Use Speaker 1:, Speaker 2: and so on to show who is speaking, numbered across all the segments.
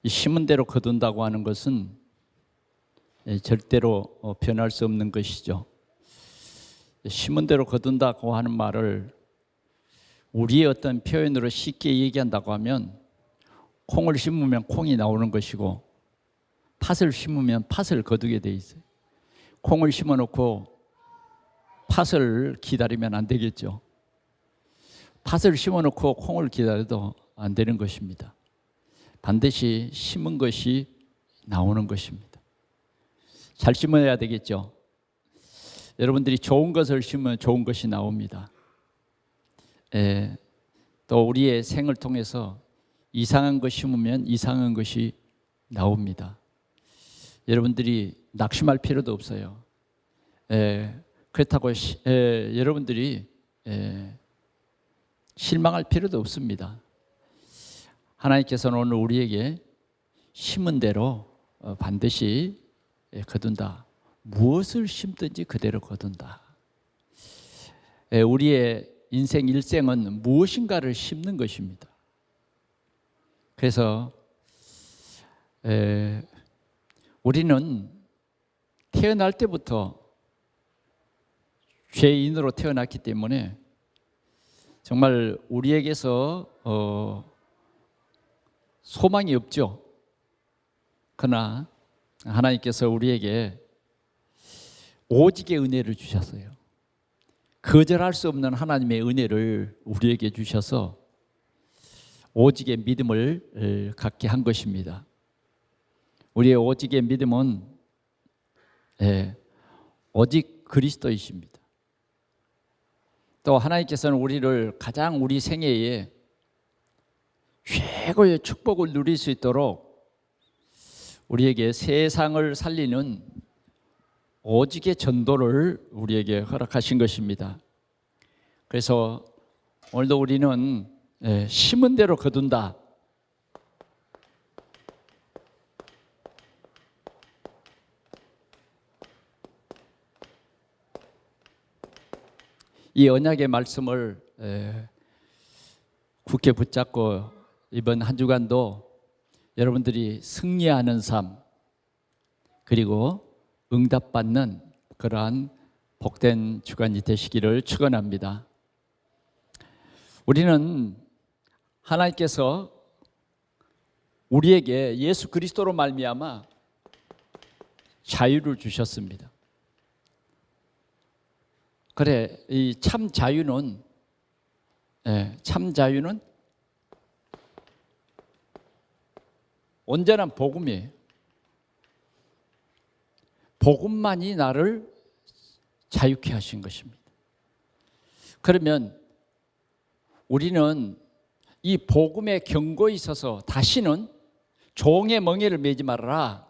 Speaker 1: 이 심은 대로 거둔다고 하는 것은 절대로 변할 수 없는 것이죠. 심은 대로 거둔다고 하는 말을 우리의 어떤 표현으로 쉽게 얘기한다고 하면 콩을 심으면 콩이 나오는 것이고 팥을 심으면 팥을 거두게 돼 있어요. 콩을 심어놓고 팥을 기다리면 안 되겠죠. 팥을 심어놓고 콩을 기다려도 안 되는 것입니다. 반드시 심은 것이 나오는 것입니다. 잘 심어야 되겠죠. 여러분들이 좋은 것을 심으면 좋은 것이 나옵니다. 또 우리의 생을 통해서 이상한 것 심으면 이상한 것이 나옵니다. 여러분들이 낙심할 필요도 없어요. 그렇다고 여러분들이 실망할 필요도 없습니다. 하나님께서는 오늘 우리에게 심은 대로 반드시 거둔다. 무엇을 심든지 그대로 거둔다. 우리의 인생 일생은 무엇인가를 심는 것입니다. 그래서 우리는 태어날 때부터 죄인으로 태어났기 때문에 정말 우리에게서 소망이 없죠. 그러나 하나님께서 우리에게 오직의 은혜를 주셨어요. 거절할 수 없는 하나님의 은혜를 우리에게 주셔서 오직의 믿음을 갖게 한 것입니다. 우리의 오직의 믿음은 오직 그리스도이십니다. 또 하나님께서는 우리를 가장 우리 생애에 최고의 축복을 누릴 수 있도록 우리에게 세상을 살리는 오직의 전도를 우리에게 허락하신 것입니다. 그래서 오늘도 우리는 심은 대로 거둔다. 이 언약의 말씀을 굳게 붙잡고 이번 한 주간도 여러분들이 승리하는 삶 그리고 응답받는 그러한 복된 주간이 되시기를 축원합니다. 우리는 하나님께서 우리에게 예수 그리스도로 말미암아 자유를 주셨습니다. 그래, 이 참 자유는 온전한 복음이에요. 복음만이 나를 자유케 하신 것입니다. 그러면 우리는 이 복음의 경고에 있어서 다시는 종의 멍에를 매지 말아라.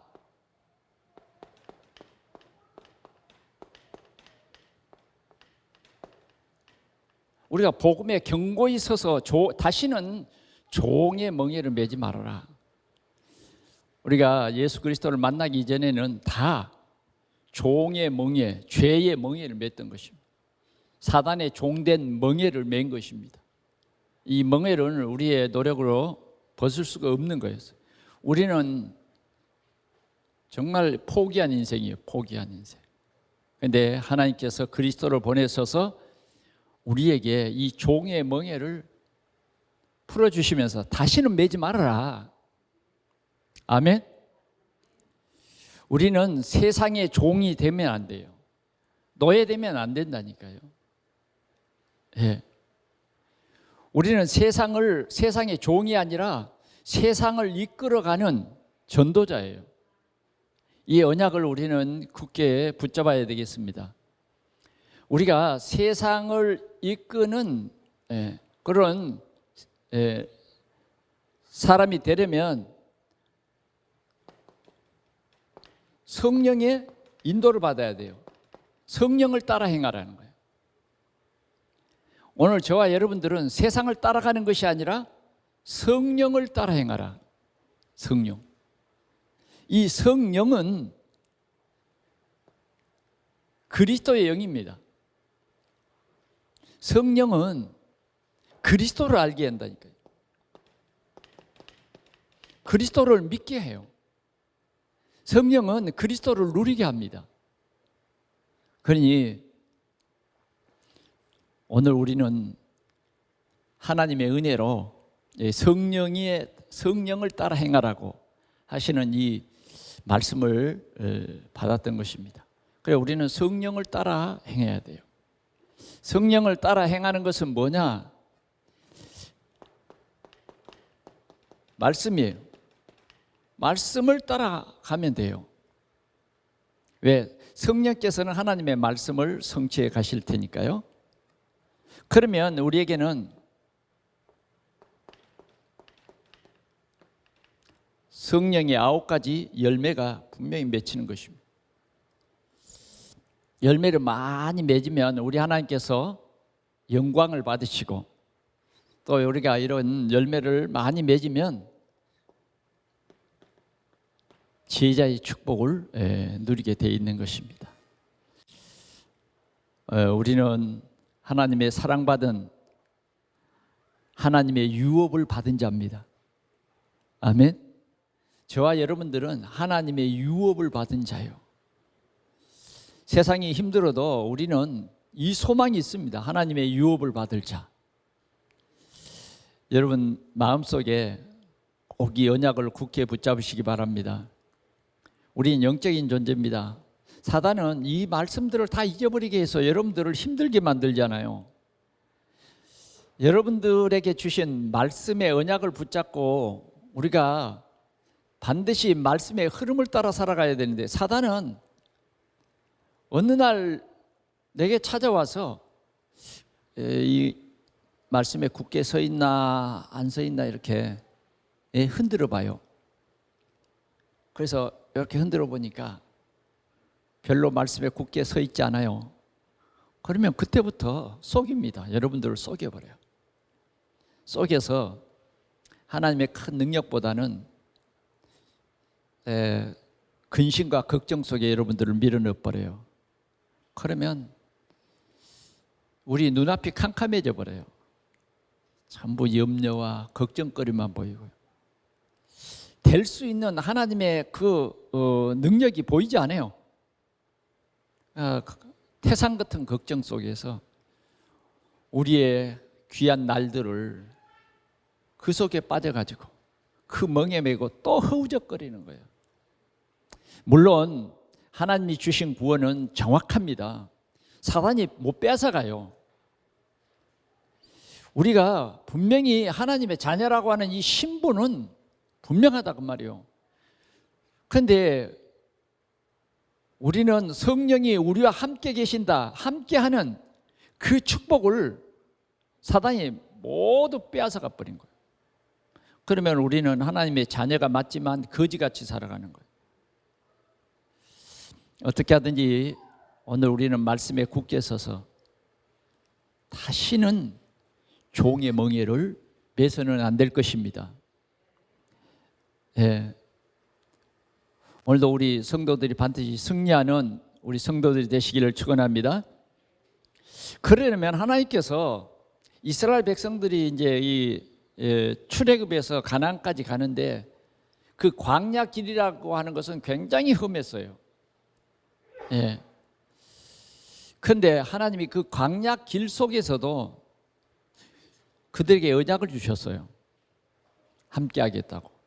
Speaker 1: 우리가 복음의 경고에 있어서 다시는 종의 멍에를 매지 말아라. 우리가 예수 그리스도를 만나기 이전에는 다 종의 멍에, 죄의 멍에를 맸던 것입니다. 사단의 종된 멍에를 맨 것입니다. 이 멍에를 우리의 노력으로 벗을 수가 없는 거였어요. 우리는 정말 포기한 인생이에요. 포기한 인생. 그런데 하나님께서 그리스도를 보내셔서 우리에게 이 종의 멍에를 풀어주시면서 다시는 매지 말아라. 아멘. 우리는 세상의 종이 되면 안 돼요. 노예되면 안 된다니까요. 우리는 세상의 종이 아니라 세상을 이끌어가는 전도자예요. 이 언약을 우리는 굳게 붙잡아야 되겠습니다. 우리가 세상을 이끄는 그런 사람이 되려면 성령의 인도를 받아야 돼요. 성령을 따라 행하라는 거예요. 오늘 저와 여러분들은 세상을 따라가는 것이 아니라 성령을 따라 행하라. 성령. 이 성령은 그리스도의 영입니다. 성령은 그리스도를 알게 한다니까요. 그리스도를 믿게 해요. 성령은 그리스도를 누리게 합니다. 그러니 오늘 우리는 하나님의 은혜로 성령을 따라 행하라고 하시는 이 말씀을 받았던 것입니다. 그래 우리는 성령을 따라 행해야 돼요. 성령을 따라 행하는 것은 뭐냐? 말씀이에요. 말씀을 따라가면 돼요. 왜? 성령께서는 하나님의 말씀을 성취해 가실 테니까요. 그러면 우리에게는 성령의 9가지 열매가 분명히 맺히는 것입니다. 열매를 많이 맺으면 우리 하나님께서 영광을 받으시고, 또 우리가 이런 열매를 많이 맺으면 지혜자의 축복을 누리게 되어 있는 것입니다. 우리는 하나님의 사랑받은, 하나님의 유업을 받은 자입니다. 아멘. 저와 여러분들은 하나님의 유업을 받은 자예요. 세상이 힘들어도 우리는 이 소망이 있습니다. 하나님의 유업을 받을 자. 여러분 마음속에 꼭 이 언약을 굳게 붙잡으시기 바랍니다. 우리는 영적인 존재입니다. 사단은 이 말씀들을 다 잊어버리게 해서 여러분들을 힘들게 만들잖아요. 여러분들에게 주신 말씀의 언약을 붙잡고 우리가 반드시 말씀의 흐름을 따라 살아가야 되는데, 사단은 어느 날 내게 찾아와서 이 말씀에 굳게 서 있나 안 서 있나 이렇게 흔들어 봐요. 그래서 이렇게 흔들어 보니까 별로 말씀에 굳게 서 있지 않아요. 그러면 그때부터 속입니다. 여러분들을 속여버려요. 속여서 하나님의 큰 능력보다는 근심과 걱정 속에 여러분들을 밀어넣어 버려요. 그러면 우리 눈앞이 캄캄해져 버려요. 전부 염려와 걱정거리만 보이고요. 될 수 있는 하나님의 그 능력이 보이지 않아요. 태산 같은 걱정 속에서 우리의 귀한 날들을 그 속에 빠져가지고 그 멍에 매고 또 허우적거리는 거예요. 물론 하나님이 주신 구원은 정확합니다. 사단이 못 뺏어가요. 우리가 분명히 하나님의 자녀라고 하는 이 신분은 분명하다고 말이에요. 그런데 우리는 성령이 우리와 함께 계신다, 함께하는 그 축복을 사단이 모두 빼앗아가 버린 거예요. 그러면 우리는 하나님의 자녀가 맞지만 거지같이 살아가는 거예요. 어떻게 하든지 오늘 우리는 말씀에 굳게 서서 다시는 종의 멍에를 매서는 안 될 것입니다. 오늘도 우리 성도들이 반드시 승리하는 우리 성도들이 되시기를 축원합니다. 그러려면 하나님께서 이스라엘 백성들이 이제 이 출애굽에서 가나안까지 가는데 그 광야 길이라고 하는 것은 굉장히 험했어요. 그런데 하나님이 그 광야 길 속에서도 그들에게 언약을 주셨어요. 함께 하겠다고.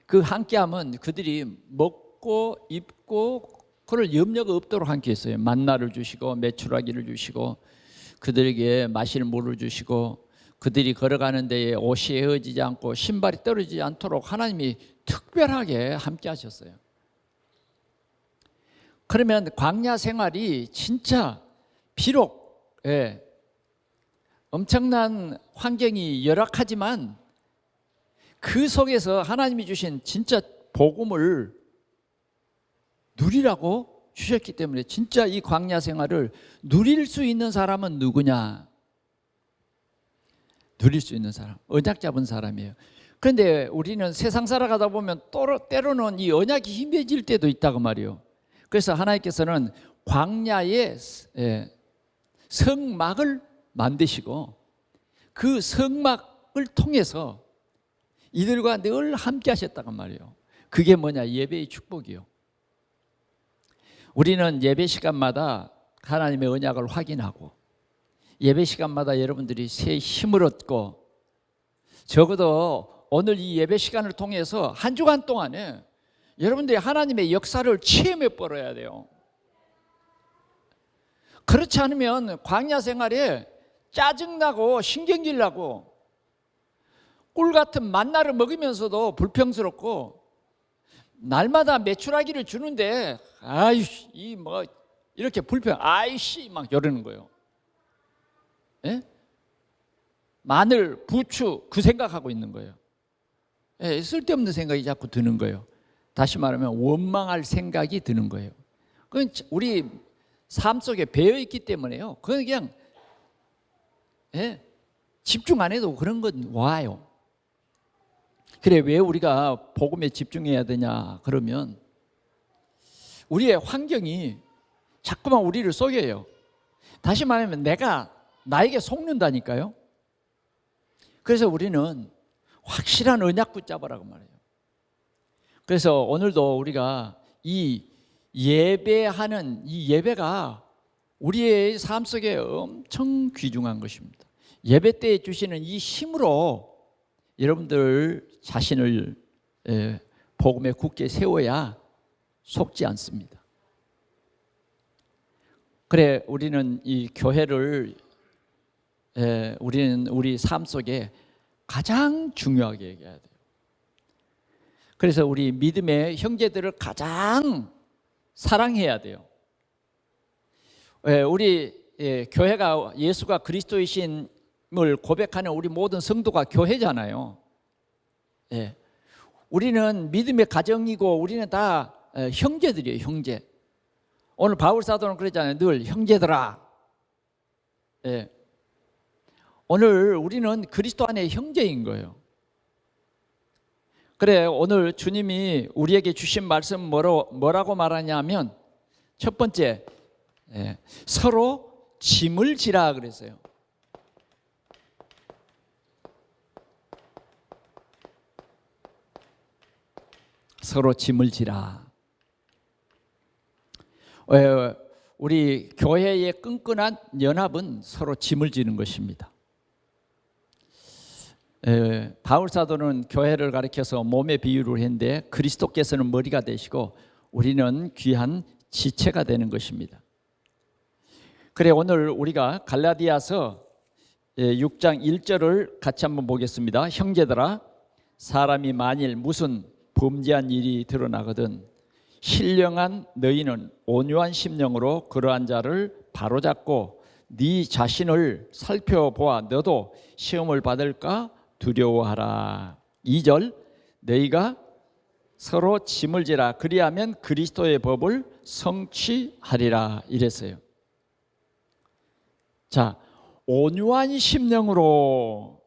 Speaker 1: 그 함께함은 그들이 먹고 입고 그럴 염려가 없도록 함께 했어요. 만나를 주시고 메추라기를 주시고 그들에게 마실 물을 주시고 그들이 걸어가는 데에 옷이 헤어지지 않고 신발이 떨어지지 않도록 하나님이 특별하게 함께 하셨어요. 그러면 광야 생활이 진짜 비록 엄청난 환경이 열악하지만 그 속에서 하나님이 주신 진짜 복음을 누리라고 주셨기 때문에 진짜 이 광야 생활을 누릴 수 있는 사람은 누구냐? 누릴 수 있는 사람, 언약 잡은 사람이에요. 그런데 우리는 세상 살아가다 보면 때로는 이 언약이 힘해질 때도 있다고 말이에요. 그래서 하나님께서는 광야에 성막을 만드시고 그 성막을 통해서 이들과 늘 함께 하셨다고 말이에요. 그게 뭐냐? 예배의 축복이요. 우리는 예배 시간마다 하나님의 언약을 확인하고 예배 시간마다 여러분들이 새 힘을 얻고 적어도 오늘 이 예배 시간을 통해서 한 주간 동안에 여러분들이 하나님의 역사를 체험해 버려야 돼요. 그렇지 않으면 광야 생활에 짜증나고 신경질 나고 꿀 같은 만나를 먹으면서도 불평스럽고 날마다 메추라기를 주는데 아이씨 이 뭐 이렇게 불평 아이씨 막 이러는 거예요. 예? 마늘, 부추 그 생각하고 있는 거예요. 예, 쓸데없는 생각이 자꾸 드는 거예요. 다시 말하면 원망할 생각이 드는 거예요. 그건 우리 삶 속에 배어 있기 때문에요. 그건 그냥 집중 안 해도 그런 건 와요. 그래 왜 우리가 복음에 집중해야 되냐 그러면 우리의 환경이 자꾸만 우리를 속여요. 다시 말하면 내가 나에게 속는다니까요. 그래서 우리는 확실한 언약 붙잡으라고 말해요. 그래서 오늘도 우리가 이 예배하는 이 예배가 우리의 삶 속에 엄청 귀중한 것입니다. 예배 때 주시는 이 힘으로 여러분들 자신을 복음에 굳게 세워야 속지 않습니다. 그래 우리는 이 교회를 우리는 우리 삶 속에 가장 중요하게 얘기해야 돼요. 그래서 우리 믿음의 형제들을 가장 사랑해야 돼요. 우리 교회가 예수가 그리스도이심을 고백하는 우리 모든 성도가 교회잖아요. 우리는 믿음의 가정이고 우리는 다 형제들이에요. 형제. 오늘 바울 사도는 그랬잖아요. 늘 형제들아. 오늘 우리는 그리스도 안에 형제인 거예요. 그래 오늘 주님이 우리에게 주신 말씀 뭐라고 말하냐면 첫 번째 서로 짐을 지라 그랬어요. 서로 짐을 지라. 우리 교회의 끈끈한 연합은 서로 짐을 지는 것입니다. 바울 사도는 교회를 가리켜서 몸의 비유를 했는데 그리스도께서는 머리가 되시고 우리는 귀한 지체가 되는 것입니다. 그래 오늘 우리가 갈라디아서 6장 1절을 같이 한번 보겠습니다. 형제들아 사람이 만일 무슨 범죄한 일이 드러나거든 신령한 너희는 온유한 심령으로 그러한 자를 바로잡고 네 자신을 살펴보아 너도 시험을 받을까 두려워하라. 2절 너희가 서로 짐을 지라 그리하면 그리스도의 법을 성취하리라 이랬어요. 자, 온유한 심령으로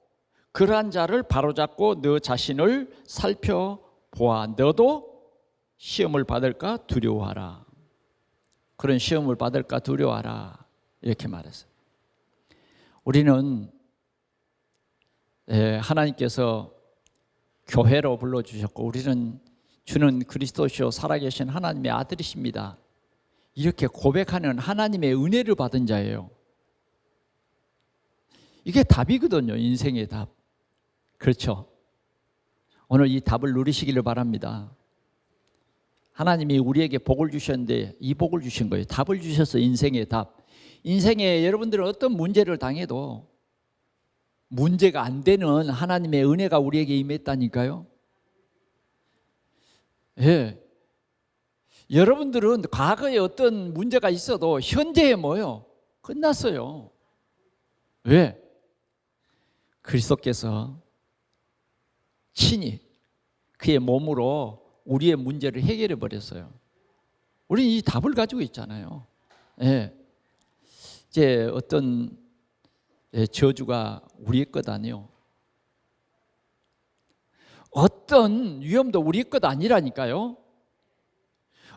Speaker 1: 그러한 자를 바로잡고 너 자신을 살펴보아 너도 시험을 받을까 두려워하라. 그런 시험을 받을까 두려워하라 이렇게 말했어요. 우리는 하나님께서 교회로 불러주셨고 우리는 주는 그리스도시요 살아계신 하나님의 아들이십니다. 이렇게 고백하는 하나님의 은혜를 받은 자예요. 이게 답이거든요. 인생의 답. 그렇죠. 오늘 이 답을 누리시기를 바랍니다. 하나님이 우리에게 복을 주셨는데 이 복을 주신 거예요. 답을 주셔서 인생의 답. 인생에 여러분들은 어떤 문제를 당해도 문제가 안 되는 하나님의 은혜가 우리에게 임했다니까요. 여러분들은 과거에 어떤 문제가 있어도 현재에 뭐요? 끝났어요. 왜? 그리스도께서 친히 그의 몸으로 우리의 문제를 해결해 버렸어요. 우리는 이 답을 가지고 있잖아요. 이제 어떤 저주가 우리의 것 아니요. 어떤 위험도 우리의 것 아니라니까요.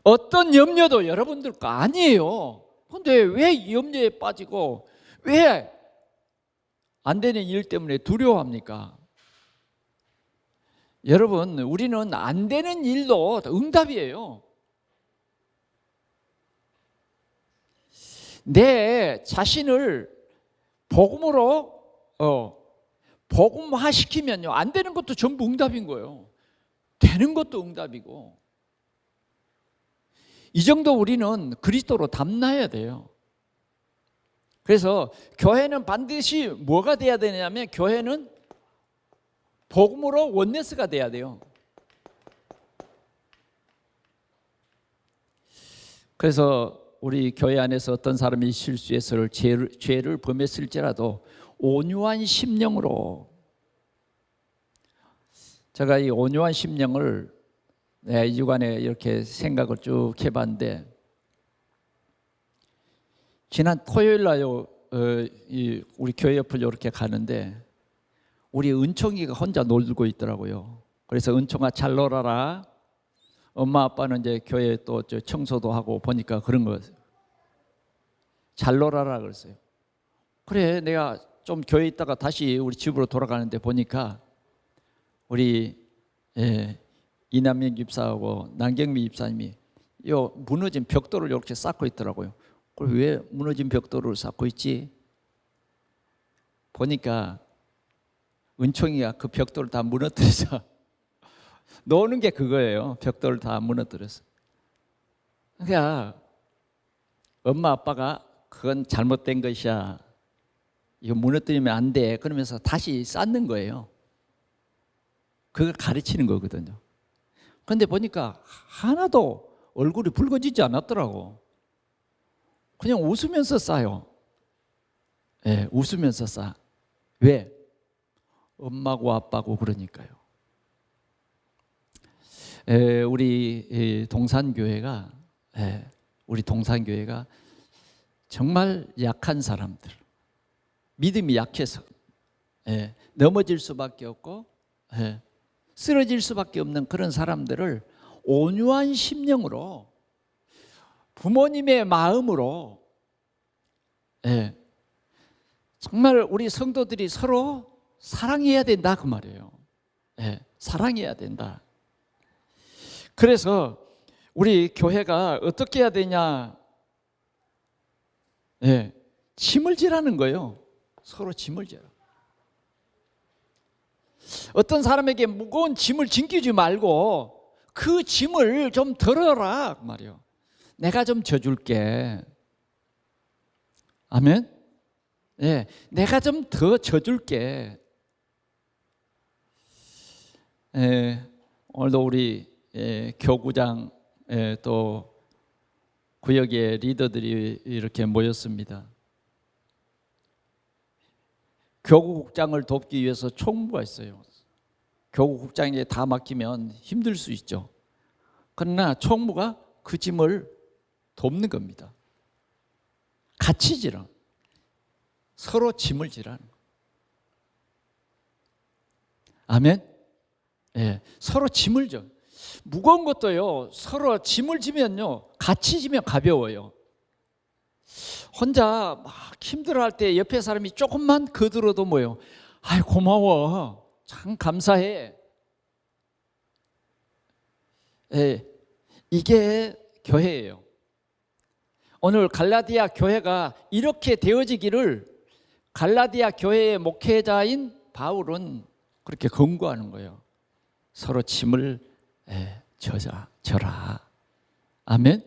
Speaker 1: 어떤 염려도 여러분들 거 아니에요. 그런데 왜 염려에 빠지고 왜 안 되는 일 때문에 두려워합니까? 여러분, 우리는 안 되는 일도 응답이에요. 내 자신을 복음으로 복음화시키면요, 안 되는 것도 전부 응답인 거예요. 되는 것도 응답이고. 이 정도 우리는 그리스도로 담나야 돼요. 그래서 교회는 반드시 뭐가 돼야 되냐면, 교회는 복음으로 원네스가 돼야 돼요. 그래서 우리 교회 안에서 어떤 사람이 실수해서 죄를 범했을지라도 온유한 심령으로, 제가 이 온유한 심령을 2주간에 이렇게 생각을 쭉 해봤는데, 지난 토요일 날 우리 교회 옆을 이렇게 가는데 우리 은총이가 혼자 놀고 있더라고요. 그래서 은총아 잘 놀아라. 엄마 아빠는 이제 교회 또 청소도 하고 보니까 그런 거 잘 놀아라 그랬어요. 그래, 내가 좀 교회 있다가 다시 우리 집으로 돌아가는데 보니까 우리 이남민 집사하고 남경미 집사님이 요 무너진 벽돌을 이렇게 쌓고 있더라고요. 그래, 왜 무너진 벽돌을 쌓고 있지? 보니까 은총이가 그 벽돌을 다 무너뜨려서 노는 게 그거예요. 벽돌을 다 무너뜨려서. 그러니까 엄마 아빠가 그건 잘못된 것이야, 이거 무너뜨리면 안 돼, 그러면서 다시 쌓는 거예요. 그걸 가르치는 거거든요. 그런데 보니까 하나도 얼굴이 붉어지지 않았더라고. 그냥 웃으면서 쌓아요. 웃으면서 쌓아. 왜? 엄마고 아빠고 그러니까요. 우리 동산교회가 정말 약한 사람들, 믿음이 약해서 넘어질 수밖에 없고 쓰러질 수밖에 없는 그런 사람들을 온유한 심령으로, 부모님의 마음으로, 정말 우리 성도들이 서로 사랑해야 된다 그 말이에요. 사랑해야 된다. 그래서 우리 교회가 어떻게 해야 되냐? 짐을 지라는 거예요. 서로 짐을 지라. 어떤 사람에게 무거운 짐을 짐기지 말고 그 짐을 좀 덜어라 그 말이에요. 내가 좀 져줄게. 아멘. 내가 좀 더 져줄게. 오늘도 우리 교구장 또 구역의 리더들이 이렇게 모였습니다. 교구국장을 돕기 위해서 총무가 있어요. 교구국장에게 다 맡기면 힘들 수 있죠. 그러나 총무가 그 짐을 돕는 겁니다. 같이 지라. 서로 짐을 지라는 거예요. 아멘. 서로 짐을 져. 무거운 것도요, 서로 짐을 지면요, 같이 지면 가벼워요. 혼자 막 힘들어할 때 옆에 사람이 조금만 거들어도 뭐요? 아이 고마워, 참 감사해. 이게 교회예요. 오늘 갈라디아 교회가 이렇게 되어지기를 갈라디아 교회의 목회자인 바울은 그렇게 권고하는 거예요. 서로 짐을 져라. 아멘.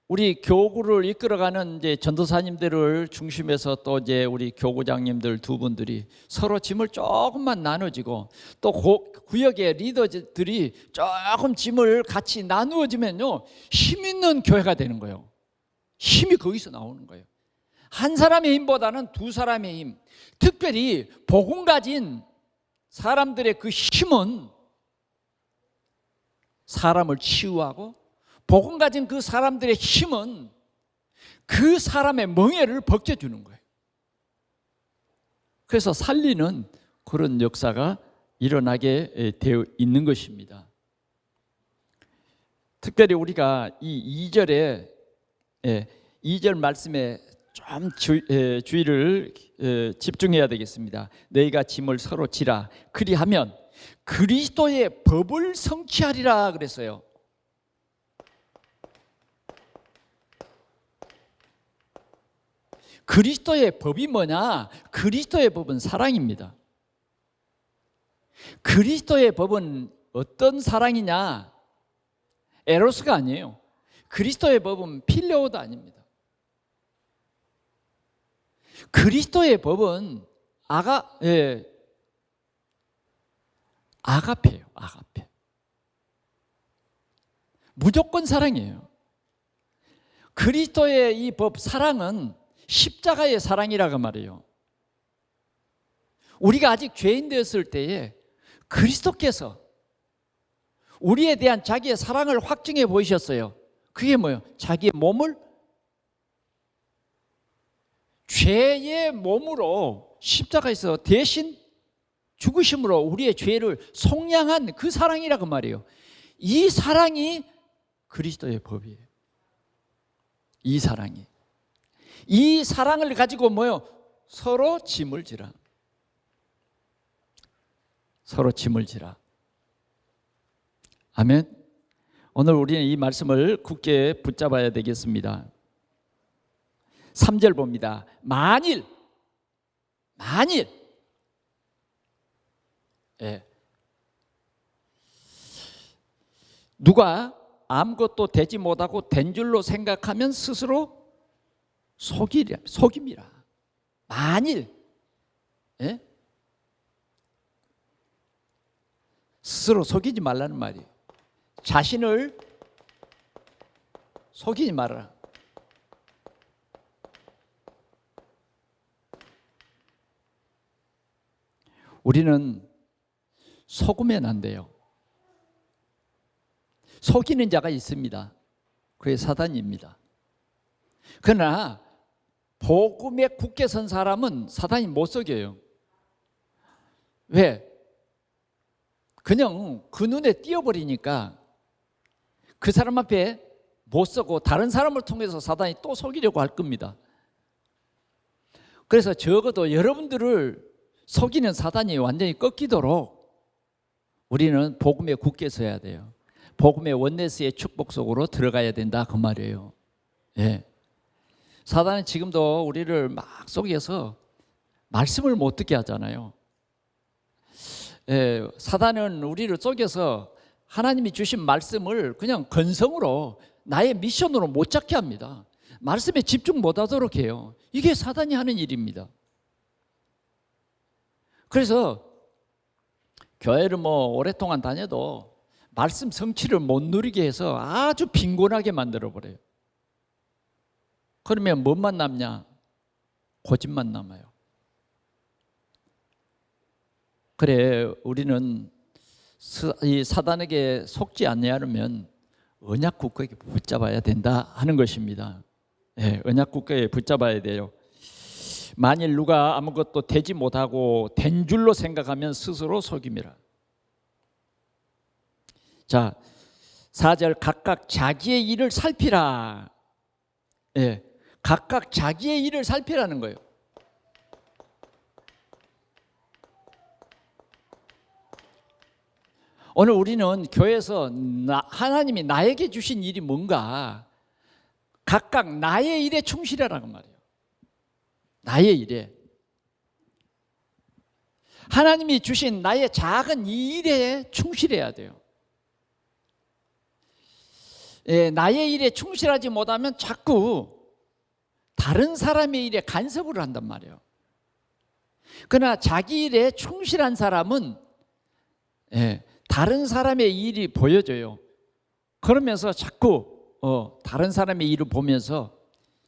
Speaker 1: 우리 교구를 이끌어가는 이제 전도사님들을 중심해서 또 이제 우리 교구장님들 두 분들이 서로 짐을 조금만 나눠지고 또 구역의 리더들이 조금 짐을 같이 나누어지면요, 힘 있는 교회가 되는 거예요. 힘이 거기서 나오는 거예요. 한 사람의 힘보다는 두 사람의 힘, 특별히 복음 가진 사람들의 그 힘은 사람을 치유하고, 복음 가진 그 사람들의 힘은 그 사람의 멍에를 벗겨주는 거예요. 그래서 살리는 그런 역사가 일어나게 되어 있는 것입니다. 특별히 우리가 이 2절에 2절 말씀에 좀 주의를 집중해야 되겠습니다. 너희가 짐을 서로 지라. 그리하면 그리스도의 법을 성취하리라 그랬어요. 그리스도의 법이 뭐냐? 그리스도의 법은 사랑입니다. 그리스도의 법은 어떤 사랑이냐? 에로스가 아니에요. 그리스도의 법은 필레오도 아닙니다. 그리스도의 법은 아가페예요. 아가페. 무조건 사랑이에요. 그리스도의 이 법 사랑은 십자가의 사랑이라고 말해요. 우리가 아직 죄인 되었을 때에 그리스도께서 우리에 대한 자기의 사랑을 확증해 보이셨어요. 그게 뭐예요? 자기의 몸을 죄의 몸으로 십자가에서 대신 죽으심으로 우리의 죄를 속량한 그 사랑이라고 말이에요. 이 사랑이 그리스도의 법이에요. 이 사랑이. 이 사랑을 가지고 뭐요? 서로 짐을 지라. 서로 짐을 지라. 아멘. 오늘 우리는 이 말씀을 굳게 붙잡아야 되겠습니다. 3절 봅니다. 만일 누가 아무것도 되지 못하고 된 줄로 생각하면 스스로 속임이라. 만일 스스로 속이지 말라는 말이에요. 자신을 속이지 말아라. 우리는 속으면 안 돼요. 속이는 자가 있습니다. 그게 사단입니다. 그러나 복음에 굳게 선 사람은 사단이 못 속여요. 왜? 그냥 그 눈에 띄어버리니까 그 사람 앞에 못 서고 다른 사람을 통해서 사단이 또 속이려고 할 겁니다. 그래서 적어도 여러분들을 속이는 사단이 완전히 꺾이도록 우리는 복음에 굳게 서야 돼요. 복음의 원네스의 축복 속으로 들어가야 된다 그 말이에요. 예. 사단은 지금도 우리를 막 속여서 말씀을 못 듣게 하잖아요. 예. 사단은 우리를 속여서 하나님이 주신 말씀을 그냥 건성으로 나의 미션으로 못 잡게 합니다. 말씀에 집중 못 하도록 해요. 이게 사단이 하는 일입니다. 그래서 교회를 오랫동안 다녀도 말씀 성취를 못 누리게 해서 아주 빈곤하게 만들어버려요. 그러면 뭐만 남냐? 고집만 남아요. 그래 우리는 이 사단에게 속지 않으려면 언약 굳게 붙잡아야 된다 하는 것입니다. 네, 언약 굳게 붙잡아야 돼요. 만일 누가 아무것도 되지 못하고 된 줄로 생각하면 스스로 속임이라. 자, 4절 각각 자기의 일을 살피라. 예, 각각 자기의 일을 살피라는 거예요. 오늘 우리는 교회에서 하나님이 나에게 주신 일이 뭔가 각각 나의 일에 충실하라고 말이에요. 나의 일에. 하나님이 주신 나의 작은 이 일에 충실해야 돼요. 예, 나의 일에 충실하지 못하면 자꾸 다른 사람의 일에 간섭을 한단 말이에요. 그러나 자기 일에 충실한 사람은 다른 사람의 일이 보여져요. 그러면서 자꾸 다른 사람의 일을 보면서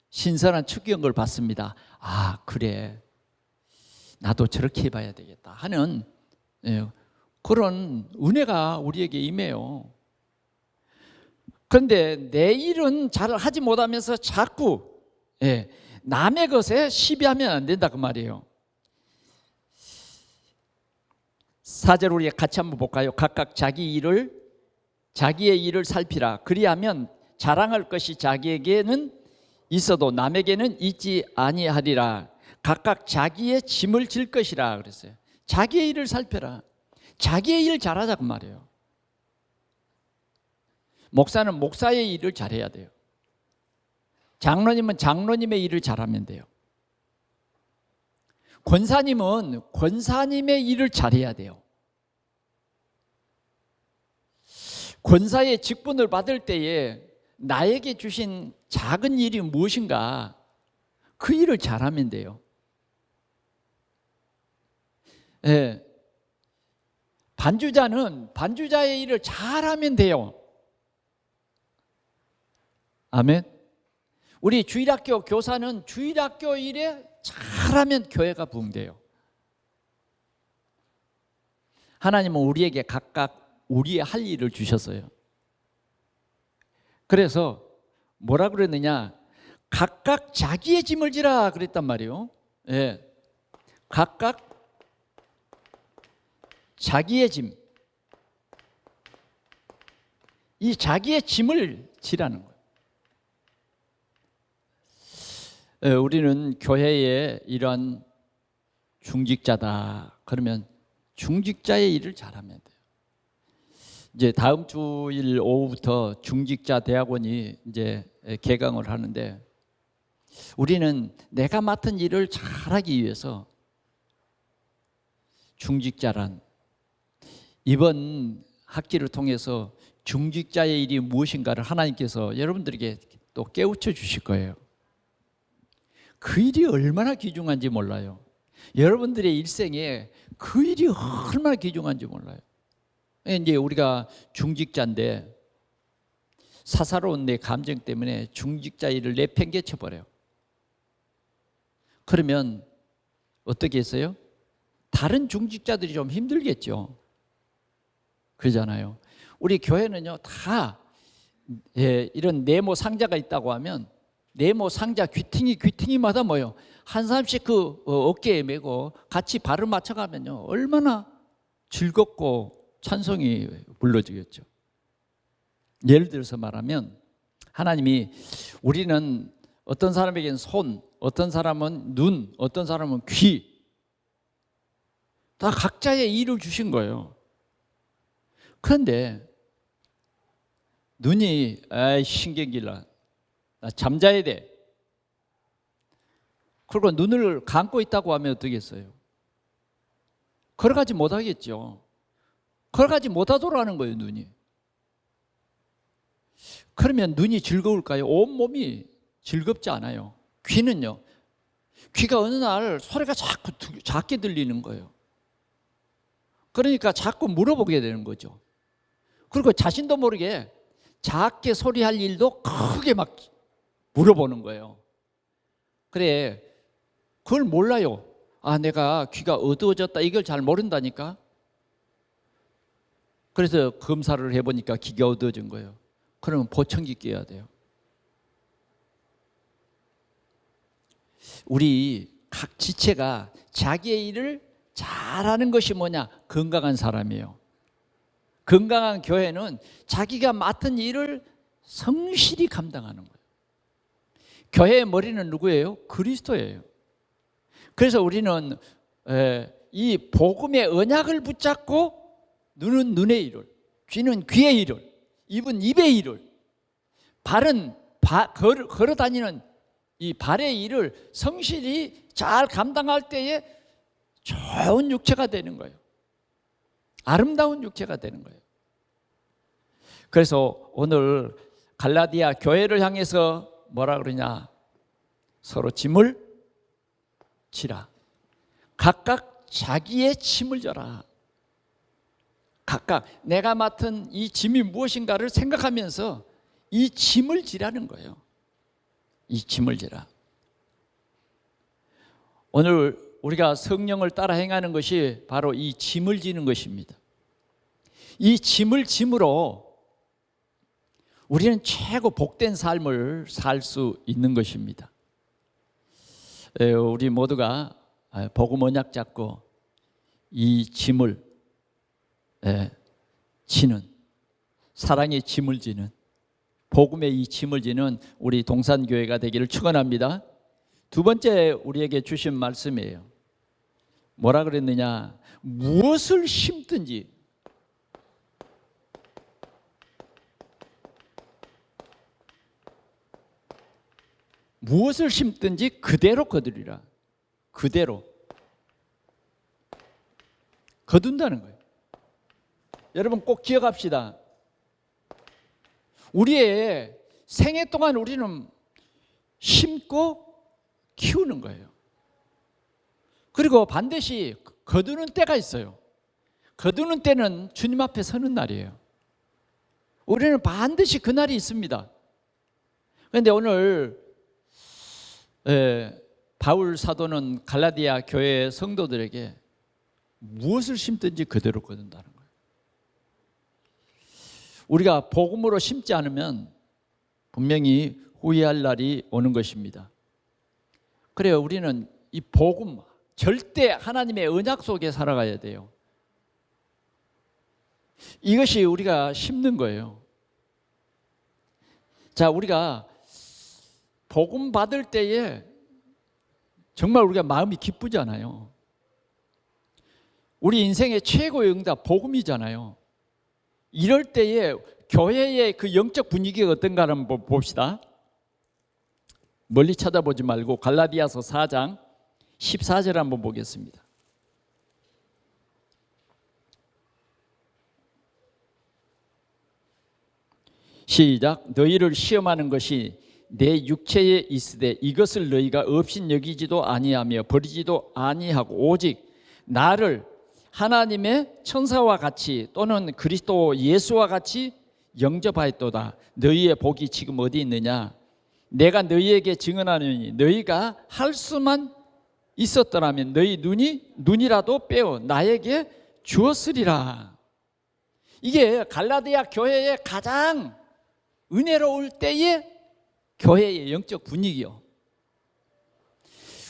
Speaker 1: 신선한 축경을 받습니다. 아, 그래. 나도 저렇게 해봐야 되겠다 하는 그런 은혜가 우리에게 임해요. 그런데 내 일은 잘 하지 못하면서 자꾸 남의 것에 시비하면 안 된다 그 말이에요. 4절 우리 같이 한번 볼까요? 각각 자기의 일을 살피라. 그리하면 자랑할 것이 자기에게는 있어도 남에게는 있지 아니하리라. 각각 자기의 짐을 질 것이라 그랬어요. 자기의 일을 살펴라. 자기의 일 잘하자고 말이에요. 목사는 목사의 일을 잘해야 돼요. 장로님은 장로님의 일을 잘하면 돼요. 권사님은 권사님의 일을 잘해야 돼요. 권사의 직분을 받을 때에 나에게 주신 작은 일이 무엇인가 그 일을 잘하면 돼요. 예. 반주자는 반주자의 일을 잘하면 돼요. 아멘. 우리 주일학교 교사는 주일학교 일에 잘하면 교회가 부흥돼요. 하나님은 우리에게 각각 우리의 할 일을 주셨어요. 그래서 뭐라 그랬느냐? 각각 자기의 짐을 지라 그랬단 말이에요. 예. 각각 자기의 짐. 이 자기의 짐을 지라는 거예요. 예, 우리는 교회의 이러한 중직자다. 그러면 중직자의 일을 잘하면 돼요. 이제 다음 주일 오후부터 중직자 대학원이 이제 개강을 하는데 우리는 내가 맡은 일을 잘하기 위해서 중직자란 이번 학기를 통해서 중직자의 일이 무엇인가를 하나님께서 여러분들에게 또 깨우쳐 주실 거예요. 그 일이 얼마나 귀중한지 몰라요. 여러분들의 일생에 그 일이 얼마나 귀중한지 몰라요. 이제 우리가 중직자인데 사사로운 내 감정 때문에 중직자 일을 내팽개쳐 버려요. 그러면 어떻게 했어요? 다른 중직자들이 좀 힘들겠죠. 그러잖아요. 우리 교회는요 다 이런 네모 상자가 있다고 하면 네모 상자 귀퉁이마다 뭐요? 한 사람씩 그 어깨에 메고 같이 발을 맞춰가면요 얼마나 즐겁고 찬송이 불러지겠죠. 예를 들어서 말하면 하나님이 우리는 어떤 사람에게는 손, 어떤 사람은 눈, 어떤 사람은 귀 다 각자의 일을 주신 거예요. 그런데 눈이 신경질나 나 잠자야 돼. 그리고 눈을 감고 있다고 하면 어떻겠어요? 걸어가지 못하겠죠. 걸어가지 못하도록 하는 거예요, 눈이. 그러면 눈이 즐거울까요? 온몸이 즐겁지 않아요. 귀는요. 귀가 어느 날 소리가 자꾸 작게 들리는 거예요. 그러니까 자꾸 물어보게 되는 거죠. 그리고 자신도 모르게 작게 소리할 일도 크게 막 물어보는 거예요. 그래, 그걸 몰라요. 아, 내가 귀가 어두워졌다 이걸 잘 모른다니까. 그래서 검사를 해보니까 귀가 어두워진 거예요. 그러면 보청기 껴야 돼요. 우리 각 지체가 자기의 일을 잘하는 것이 뭐냐? 건강한 사람이에요. 건강한 교회는 자기가 맡은 일을 성실히 감당하는 거예요. 교회의 머리는 누구예요? 그리스도예요. 그래서 우리는 이 복음의 언약을 붙잡고 눈은 눈의 일을, 귀는 귀의 일을, 입은 입의 일을, 발은 걸어 다니는 이 발의 일을 성실히 잘 감당할 때에 좋은 육체가 되는 거예요. 아름다운 육체가 되는 거예요. 그래서 오늘 갈라디아 교회를 향해서 뭐라 그러냐? 서로 짐을 지라. 각각 자기의 짐을 져라. 각각 내가 맡은 이 짐이 무엇인가를 생각하면서 이 짐을 지라는 거예요. 이 짐을 지라. 오늘 우리가 성령을 따라 행하는 것이 바로 이 짐을 지는 것입니다. 이 짐을 짐으로 우리는 최고 복된 삶을 살 수 있는 것입니다. 우리 모두가 복음 언약 잡고 이 짐을 지는, 사랑의 짐을 지는 복음의 이 짐을 지는 우리 동산교회가 되기를 축원합니다. 두 번째 우리에게 주신 말씀이에요. 뭐라 그랬느냐? 무엇을 심든지 무엇을 심든지 그대로 거두리라. 그대로 거둔다는 거예요. 여러분 꼭 기억합시다. 우리의 생애 동안 우리는 심고 키우는 거예요. 그리고 반드시 거두는 때가 있어요. 거두는 때는 주님 앞에 서는 날이에요. 우리는 반드시 그 날이 있습니다. 그런데 오늘 바울 사도는 갈라디아 교회 성도들에게 무엇을 심든지 그대로 거둔다는 거예요. 우리가 복음으로 심지 않으면 분명히 후회할 날이 오는 것입니다. 그래요. 우리는 이 복음, 절대 하나님의 언약 속에 살아가야 돼요. 이것이 우리가 심는 거예요. 자, 우리가 복음 받을 때에 정말 우리가 마음이 기쁘잖아요. 우리 인생의 최고의 응답 복음이잖아요. 이럴 때에 교회의 그 영적 분위기가 어떤가 한번 봅시다. 멀리 쳐다보지 말고 갈라디아서 4장 14절 한번 보겠습니다. 시작. 너희를 시험하는 것이 내 육체에 있으되 이것을 너희가 없인 여기지도 아니하며 버리지도 아니하고 오직 나를 하나님의 천사와 같이 또는 그리스도 예수와 같이 영접하였도다. 너희의 복이 지금 어디 있느냐? 내가 너희에게 증언하노니 너희가 할 수만 있었더라면 너희 눈이라도 빼어 나에게 주었으리라. 이게 갈라디아 교회의 가장 은혜로울 때의 교회의 영적 분위기요.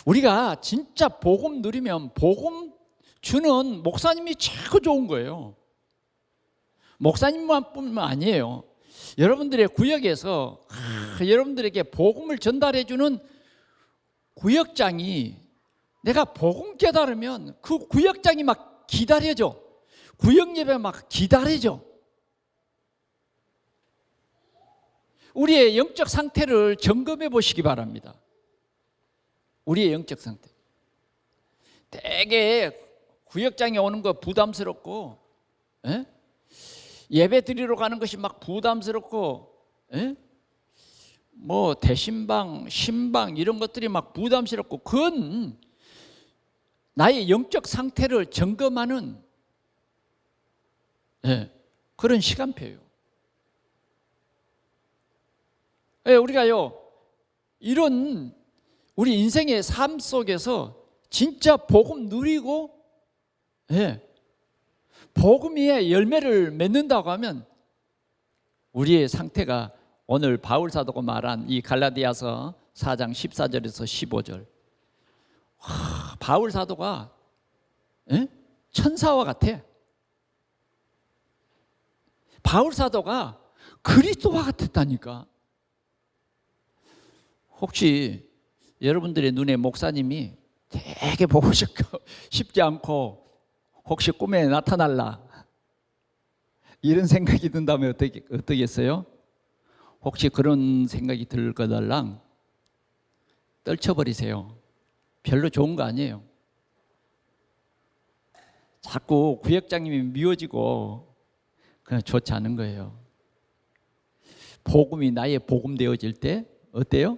Speaker 1: 우리가 진짜 복음 누리면 복음 주는 목사님이 최고 좋은 거예요. 목사님만 뿐만 아니에요. 여러분들의 구역에서 여러분들에게 복음을 전달해 주는 구역장이, 내가 복음 깨달으면 그 구역장이 막 기다려져. 구역 예배 막 기다려져. 우리의 영적 상태를 점검해 보시기 바랍니다. 우리의 영적 상태. 되게 구역장에 오는 거 부담스럽고, 예배 드리러 가는 것이 막 부담스럽고, 뭐 대신방, 신방 이런 것들이 막 부담스럽고, 그건 나의 영적 상태를 점검하는 그런 시간표예요. 우리가요, 이런 우리 인생의 삶 속에서 진짜 복음 누리고 복음의 열매를 맺는다고 하면 우리의 상태가 오늘 바울 사도가 말한 이 갈라디아서 4장 14절에서 15절, 바울 사도가 천사와 같아. 바울 사도가 그리스도와 같았다니까. 혹시 여러분들의 눈에 목사님이 되게 보고 싶지 않고 혹시 꿈에 나타날라 이런 생각이 든다면 어떻겠어요? 혹시 그런 생각이 들 거달랑 떨쳐버리세요. 별로 좋은 거 아니에요. 자꾸 구역장님이 미워지고 그냥 좋지 않은 거예요. 복음이 나의 복음 되어질 때 어때요?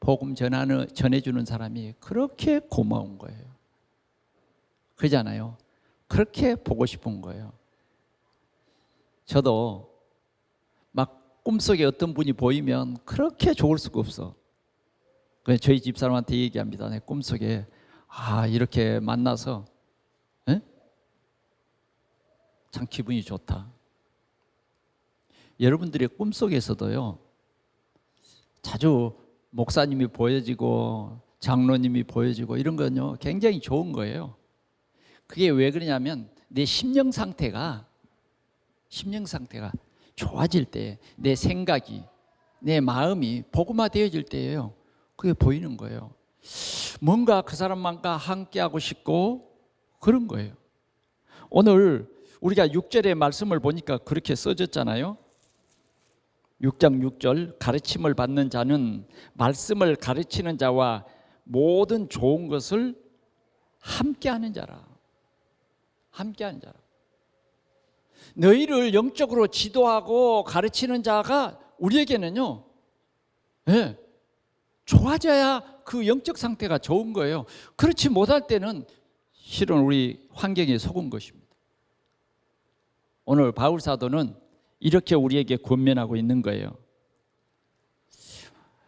Speaker 1: 복음 전해주는 사람이 그렇게 고마운 거예요. 그러잖아요. 그렇게 보고 싶은 거예요. 저도 막 꿈속에 어떤 분이 보이면 그렇게 좋을 수가 없어. 그래서 저희 집사람한테 얘기합니다. 내 꿈속에 이렇게 만나서 참 기분이 좋다. 여러분들의 꿈속에서도요, 자주 목사님이 보여지고 장로님이 보여지고 이런 건요 굉장히 좋은 거예요. 그게 왜 그러냐면 내 심령 상태가 좋아질 때, 내 생각이, 내 마음이 복음화되어질 때예요. 그게 보이는 거예요. 뭔가 그 사람만과 함께하고 싶고 그런 거예요. 오늘 우리가 6절의 말씀을 보니까 그렇게 써졌잖아요. 6장 6절, 가르침을 받는 자는 말씀을 가르치는 자와 모든 좋은 것을 함께하는 자라. 함께하는 자라. 너희를 영적으로 지도하고 가르치는 자가 우리에게는요, 네, 좋아져야 그 영적 상태가 좋은 거예요. 그렇지 못할 때는 실은 우리 환경에 속은 것입니다. 오늘 바울 사도는 이렇게 우리에게 권면하고 있는 거예요.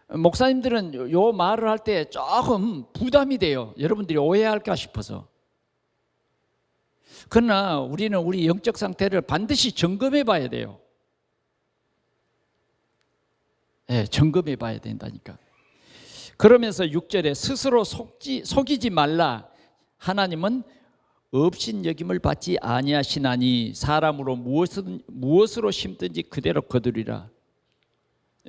Speaker 1: 목사님들은 요 말을 할 때 조금 부담이 돼요. 여러분들이 오해할까 싶어서. 그러나 우리는 우리 영적 상태를 반드시 점검해 봐야 돼요. 네, 점검해 봐야 된다니까. 그러면서 6절에 스스로 속이지 말라. 하나님은 업신여김을 받지 아니하시나니 사람으로 무엇으로 심든지 그대로 거두리라.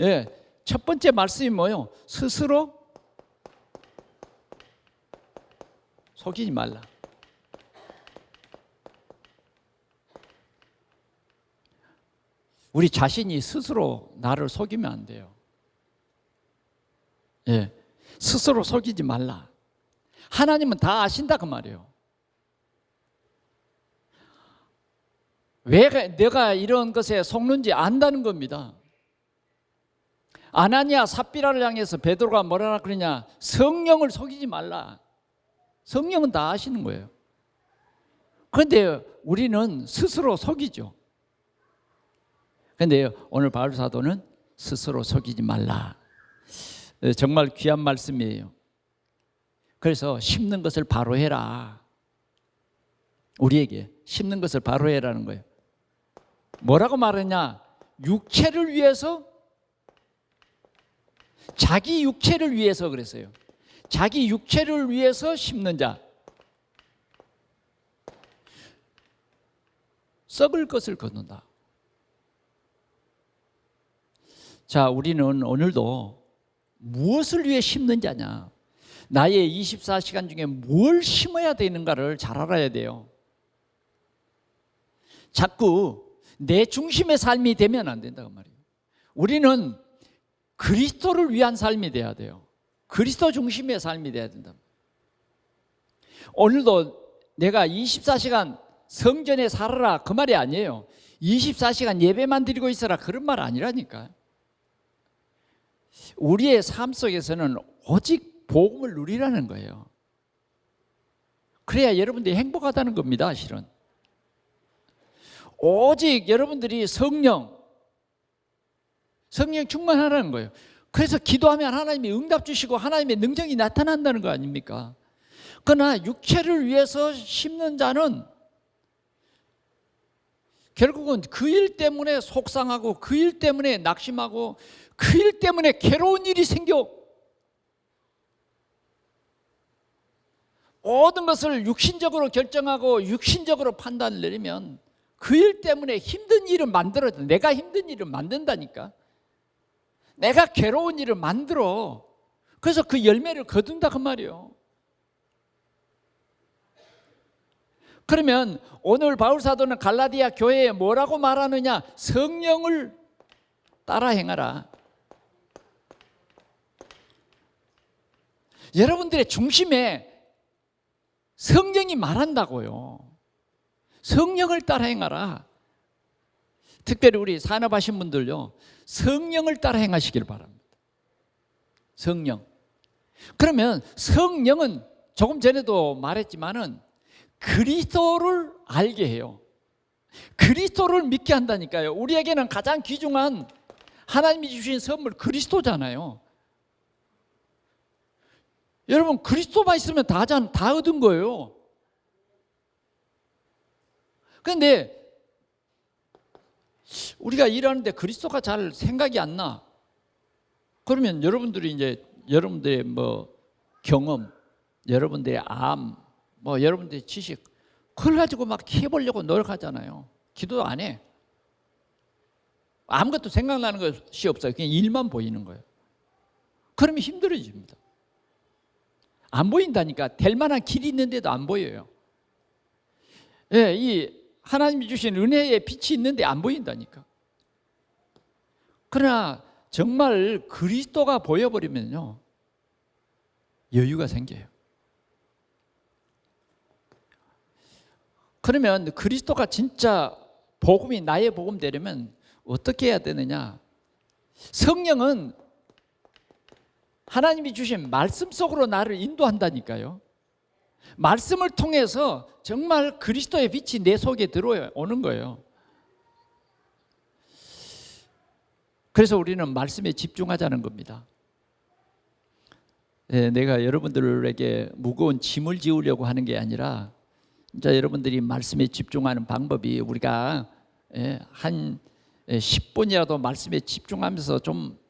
Speaker 1: 예, 첫 번째 말씀이 뭐예요? 스스로 속이지 말라. 우리 자신이 스스로 나를 속이면 안 돼요. 예, 스스로 속이지 말라. 하나님은 다 아신다 그 말이에요. 왜 내가 이런 것에 속는지 안다는 겁니다. 아나니아 삽비라를 향해서 베드로가 뭐라 그러냐? 성령을 속이지 말라. 성령은 다 아시는 거예요. 그런데 우리는 스스로 속이죠. 그런데 오늘 바울 사도는 스스로 속이지 말라. 정말 귀한 말씀이에요. 그래서 심는 것을 바로 해라. 우리에게 심는 것을 바로 해라는 거예요. 뭐라고 말하냐? 육체를 위해서, 자기 육체를 위해서 그랬어요. 자기 육체를 위해서 심는 자, 썩을 것을 거둔다. 자, 우리는 오늘도 무엇을 위해 심는 자냐, 나의 24시간 중에 뭘 심어야 되는가를 잘 알아야 돼요. 자꾸 내 중심의 삶이 되면 안 된다고 말이에요. 우리는 그리스도를 위한 삶이 돼야 돼요. 그리스도 중심의 삶이 돼야 된다. 오늘도 내가 24시간 성전에 살아라 그 말이 아니에요. 24시간 예배만 드리고 있어라 그런 말 아니라니까. 우리의 삶 속에서는 오직 복음을 누리라는 거예요. 그래야 여러분들이 행복하다는 겁니다. 실은 오직 여러분들이 성령 충만하라는 거예요. 그래서 기도하면 하나님이 응답 주시고 하나님의 능력이 나타난다는 거 아닙니까? 그러나 육체를 위해서 심는 자는 결국은 그 일 때문에 속상하고 그 일 때문에 낙심하고 그 일 때문에 괴로운 일이 생겨 모든 것을 육신적으로 결정하고 육신적으로 판단을 내리면 그 일 때문에 힘든 일을 만들어야 돼. 내가 힘든 일을 만든다니까. 내가 괴로운 일을 만들어. 그래서 그 열매를 거둔다 그 말이에요. 그러면 오늘 바울 사도는 갈라디아 교회에 뭐라고 말하느냐? 성령을 따라 행하라. 여러분들의 중심에 성령이 말한다고요. 성령을 따라 행하라. 특별히 우리 산업하신 분들요, 성령을 따라 행하시길 바랍니다. 성령. 그러면 성령은 조금 전에도 말했지만은 그리스도를 알게 해요. 그리스도를 믿게 한다니까요. 우리에게는 가장 귀중한 하나님이 주신 선물 그리스도잖아요. 여러분 그리스도만 있으면 다 얻은 거예요. 그런데 우리가 일하는데 그리스도가 잘 생각이 안 나. 그러면 여러분들이 이제 여러분들의 뭐 경험, 여러분들의 암, 뭐 여러분들의 지식 그걸 가지고 막 해보려고 노력하잖아요. 기도 안 해. 아무것도 생각나는 것이 없어요. 그냥 일만 보이는 거예요. 그러면 힘들어집니다. 안 보인다니까. 될 만한 길이 있는데도 안 보여요. 예, 이 하나님이 주신 은혜의 빛이 있는데 안 보인다니까. 그러나 정말 그리스도가 보여버리면요, 여유가 생겨요. 그러면 그리스도가 진짜 복음이 나의 복음 되려면 어떻게 해야 되느냐? 성령은 하나님이 주신 말씀 속으로 나를 인도한다니까요. 말씀을 통해서 정말 그리스도의 빛이 내 속에 들어오는 거예요. 그래서 우리는 말씀에 집중하자는 겁니다. 내가 여러분들에게 무거운 짐을 지우려고 하는 게 아니라, 진짜 여러분들이 말씀에 집중하는 방법이, 우리가 한 10분이라도 말씀에 집중하면서 좀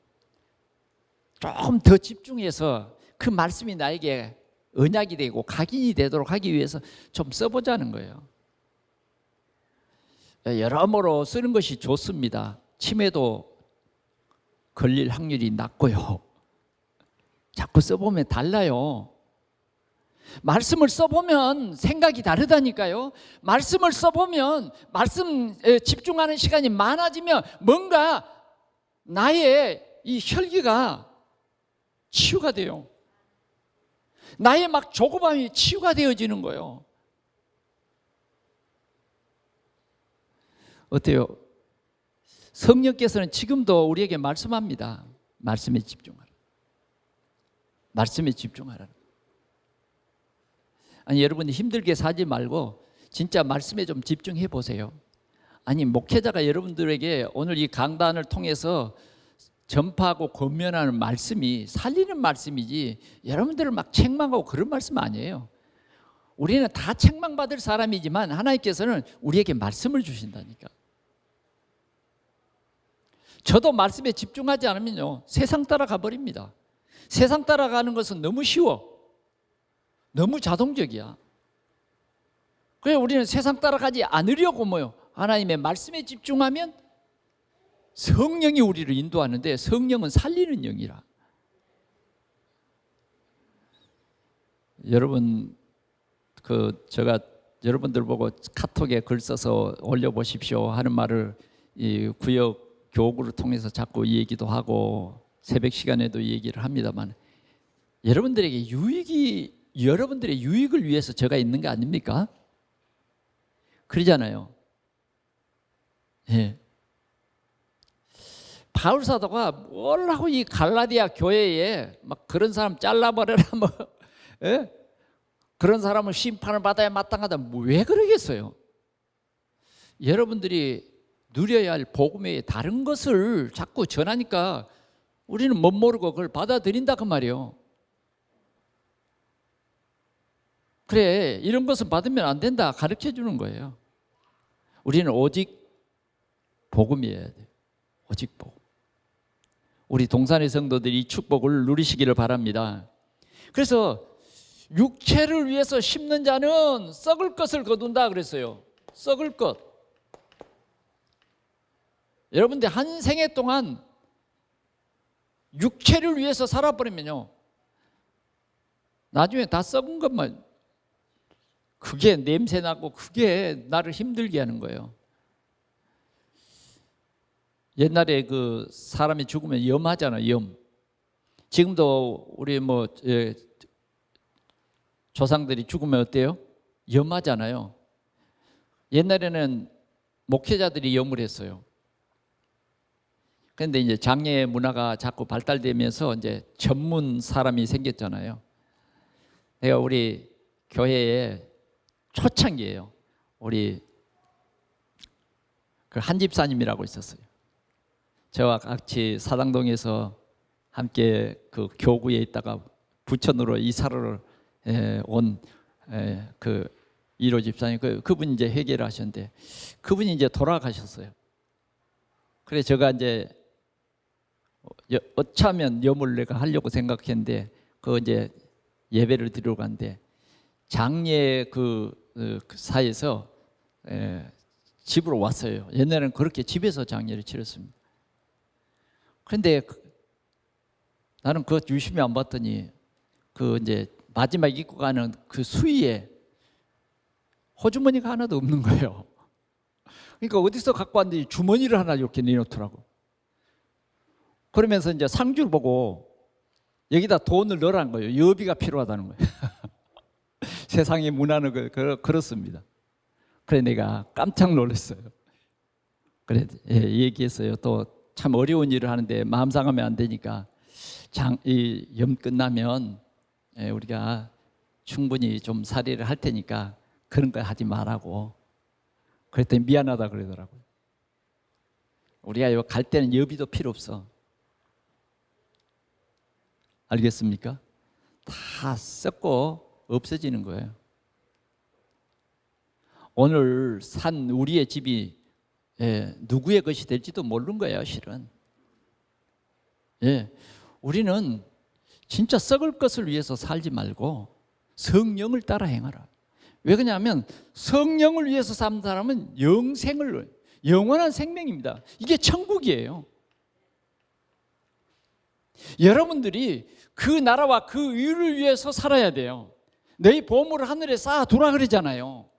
Speaker 1: 더 집중해서 그 말씀이 나에게 언약이 되고 각인이 되도록 하기 위해서 좀 써보자는 거예요. 여러모로 쓰는 것이 좋습니다. 치매도 걸릴 확률이 낮고요. 자꾸 써보면 달라요. 말씀을 써보면 생각이 다르다니까요. 말씀을 써보면, 말씀에 집중하는 시간이 많아지면 뭔가 나의 이 혈기가 치유가 돼요. 나의 막 조급함이 치유가 되어지는 거예요. 어때요? 성령께서는 지금도 우리에게 말씀합니다. 말씀에 집중하라. 말씀에 집중하라. 아니, 여러분이 힘들게 사지 말고 진짜 말씀에 좀 집중해 보세요. 아니, 목회자가 여러분들에게 오늘 이 강단을 통해서 전파하고 권면하는 말씀이 살리는 말씀이지, 여러분들을 막 책망하고 그런 말씀 아니에요. 우리는 다 책망받을 사람이지만 하나님께서는 우리에게 말씀을 주신다니까. 저도 말씀에 집중하지 않으면요, 세상 따라가 버립니다. 세상 따라가는 것은 너무 쉬워. 너무 자동적이야. 그래서 우리는 세상 따라가지 않으려고 하나님의 말씀에 집중하면 성령이 우리를 인도하는데, 성령은 살리는 영이라. 여러분, 제가 여러분들 보고 카톡에 글 써서 올려보십시오 하는 말을 이 구역 교구를 통해서 자꾸 이 얘기도 하고 새벽 시간에도 이 얘기를 합니다만, 여러분들에게 여러분들의 유익을 위해서 제가 있는 거 아닙니까? 그러잖아요. 예. 바울 사도가 뭘 하고 이 갈라디아 교회에 막 그런 사람 잘라버려라, 예? 그런 사람은 심판을 받아야 마땅하다, 왜 그러겠어요? 여러분들이 누려야 할 복음의 다른 것을 자꾸 전하니까 우리는 못 모르고 그걸 받아들인다 그 말이에요. 그래, 이런 것은 받으면 안 된다 가르쳐 주는 거예요. 우리는 오직 복음이어야 돼요. 오직 복음. 우리 동산의 성도들이 이 축복을 누리시기를 바랍니다. 그래서 육체를 위해서 심는 자는 썩을 것을 거둔다 그랬어요. 썩을 것. 여러분들 한 생애 동안 육체를 위해서 살아버리면요, 나중에 다 썩은 것만, 그게 냄새나고 그게 나를 힘들게 하는 거예요. 옛날에 그 사람이 죽으면 염하잖아요. 염. 지금도 우리 조상들이 죽으면 어때요? 염하잖아요. 옛날에는 목회자들이 염을 했어요. 그런데 이제 장례 문화가 자꾸 발달되면서 이제 전문 사람이 생겼잖아요. 내가 우리 교회에 초창기예요. 우리 그 한 집사님이라고 있었어요. 저와 같이 사당동에서 함께 그 교구에 있다가 부천으로 이사를 온 그 1호 집사님, 그분이 이제 회개를 하셨는데 그분이 이제 돌아가셨어요. 그래 제가 이제 어쩌면 염을 내가 하려고 생각했는데 그 이제 예배를 드리러 갔는데 장례 그 사이에서 집으로 왔어요. 옛날에는 그렇게 집에서 장례를 치렀습니다. 그런데 나는 그거 유심히 안 봤더니 그 이제 마지막 입고 가는 그 수위에 호주머니가 하나도 없는 거예요. 그러니까 어디서 갖고 왔는지 주머니를 하나 이렇게 내놓더라고. 그러면서 이제 상주를 보고 여기다 돈을 넣으라는 거예요. 여비가 필요하다는 거예요. 세상의 문화는 그렇습니다. 그래 내가 깜짝 놀랐어요. 그래 얘기했어요. 또 참 어려운 일을 하는데 마음 상하면 안 되니까 이 염 끝나면 우리가 충분히 좀 살이를 할 테니까 그런 거 하지 말라고. 그랬더니 미안하다 그러더라고요. 우리가 갈 때는 여비도 필요 없어. 알겠습니까? 다 썩고 없어지는 거예요. 오늘 산 우리의 집이 누구의 것이 될지도 모르는 거예요, 실은. 우리는 진짜 썩을 것을 위해서 살지 말고 성령을 따라 행하라. 왜 그러냐면 성령을 위해서 사는 사람은 영원한 생명입니다. 이게 천국이에요. 여러분들이 그 나라와 그 의를 위해서 살아야 돼요. 너희 보물을 하늘에 쌓아두라 그러잖아요.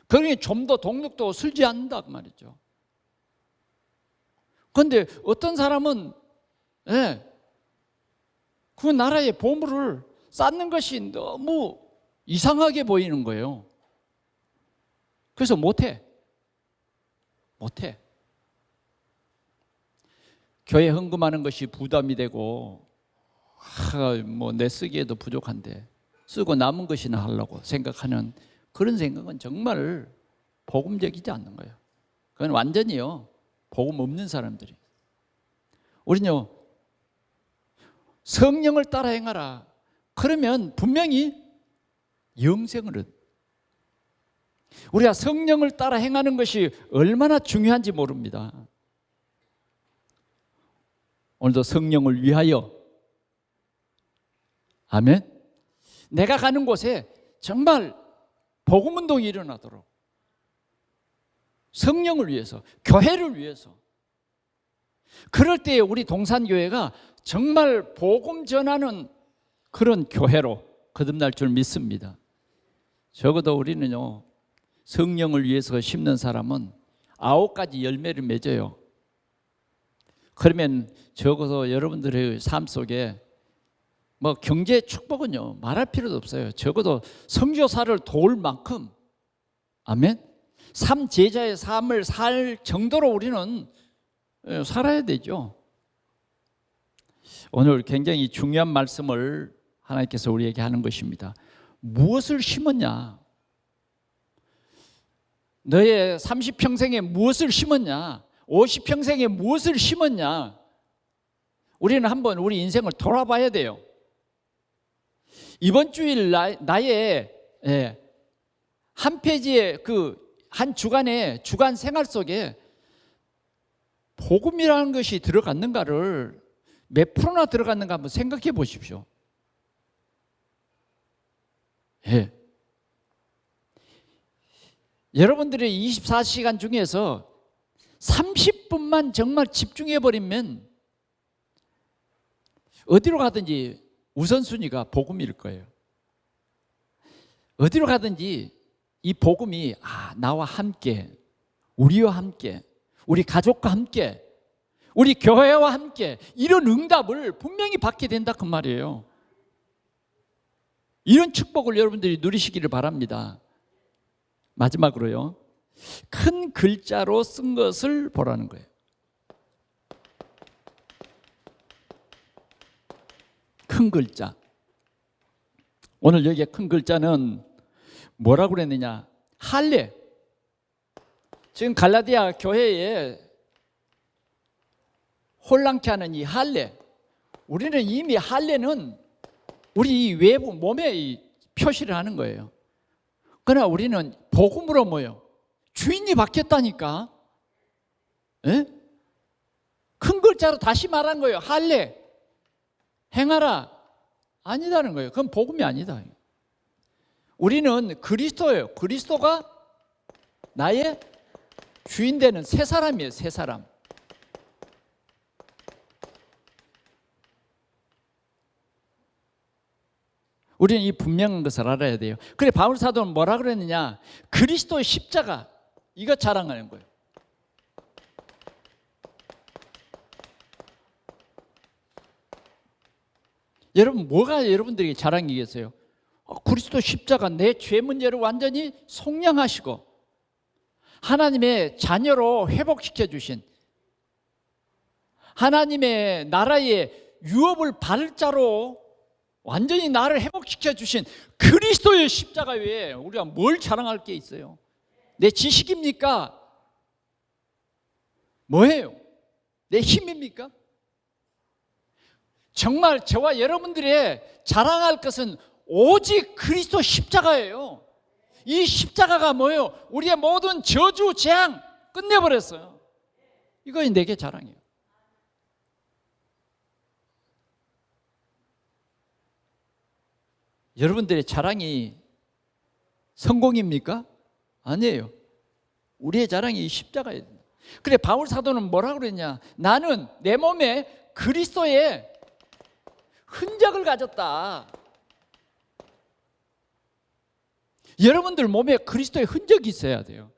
Speaker 1: 그러니 좀 더 동력도 슬지 않는다 그 말이죠. 그런데 어떤 사람은 그 나라의 보물을 쌓는 것이 너무 이상하게 보이는 거예요. 그래서 못해. 교회 헌금하는 것이 부담이 되고 뭐 내 쓰기에도 부족한데 쓰고 남은 것이나 하려고 생각하는 그런 생각은 정말 복음적이지 않는 거예요. 그건 완전히요 복음 없는 사람들이. 우리는요 성령을 따라 행하라. 그러면 분명히 영생을 우리가 성령을 따라 행하는 것이 얼마나 중요한지 모릅니다. 오늘도 성령을 위하여 아멘. 내가 가는 곳에 정말 복음운동이 일어나도록 성령을 위해서, 교회를 위해서. 그럴 때에 우리 동산교회가 정말 복음 전하는 그런 교회로 거듭날 줄 믿습니다. 적어도 우리는요 성령을 위해서 심는 사람은 9가지 열매를 맺어요. 그러면 적어도 여러분들의 삶 속에 뭐 경제 축복은요 말할 필요도 없어요. 적어도 선교사를 도울 만큼 아멘. 제자의 삶을 살 정도로 우리는 살아야 되죠. 오늘 굉장히 중요한 말씀을 하나님께서 우리에게 하는 것입니다. 무엇을 심었냐? 너의 30평생에 무엇을 심었냐? 50평생에 무엇을 심었냐? 우리는 한번 우리 인생을 돌아봐야 돼요. 이번 주일 나의 한 페이지에 한 주간의 주간 생활 속에 복음이라는 것이 들어갔는가를 몇 프로나 들어갔는가 한번 생각해 보십시오. 여러분들의 24시간 중에서 30분만 정말 집중해 버리면 어디로 가든지 우선순위가 복음일 거예요. 어디로 가든지 이 복음이 나와 함께, 우리와 함께, 우리 가족과 함께, 우리 교회와 함께 이런 응답을 분명히 받게 된다 그 말이에요. 이런 축복을 여러분들이 누리시기를 바랍니다. 마지막으로요, 큰 글자로 쓴 것을 보라는 거예요. 큰 글자. 오늘 여기에 큰 글자는 뭐라고 그랬느냐? 할례. 지금 갈라디아 교회에 혼란케 하는 이 할례. 우리는 이미 할례는 우리 이 외부 몸에 표시를 하는 거예요. 그러나 우리는 복음으로 뭐예요? 주인이 바뀌었다니까. 큰 글자로 다시 말한 거예요. 할례. 행하라. 아니다는 거예요. 그건 복음이 아니다. 우리는 그리스도예요. 그리스도가 나의 주인 되는 새 사람이에요. 새 사람. 우리는 이 분명한 것을 알아야 돼요. 그래 바울 사도는 뭐라 그랬느냐? 그리스도의 십자가 이거 자랑하는 거예요. 여러분 뭐가 여러분들에게 자랑이겠어요? 그리스도 십자가 내 죄 문제를 완전히 속량하시고 하나님의 자녀로 회복시켜 주신, 하나님의 나라의 유업을 발자로 완전히 나를 회복시켜 주신 그리스도의 십자가 외에 우리가 뭘 자랑할 게 있어요? 내 지식입니까? 뭐예요? 내 힘입니까? 정말 저와 여러분들의 자랑할 것은 오직 그리스도 십자가예요. 이 십자가가 뭐예요? 우리의 모든 저주, 재앙 끝내버렸어요. 이거 내게 자랑이에요. 여러분들의 자랑이 성공입니까? 아니에요. 우리의 자랑이 이 십자가예요. 그래 바울 사도는 뭐라고 그랬냐? 나는 내 몸에 그리스도의 흔적을 가졌다. 여러분들 몸에 그리스도의 흔적이 있어야 돼요.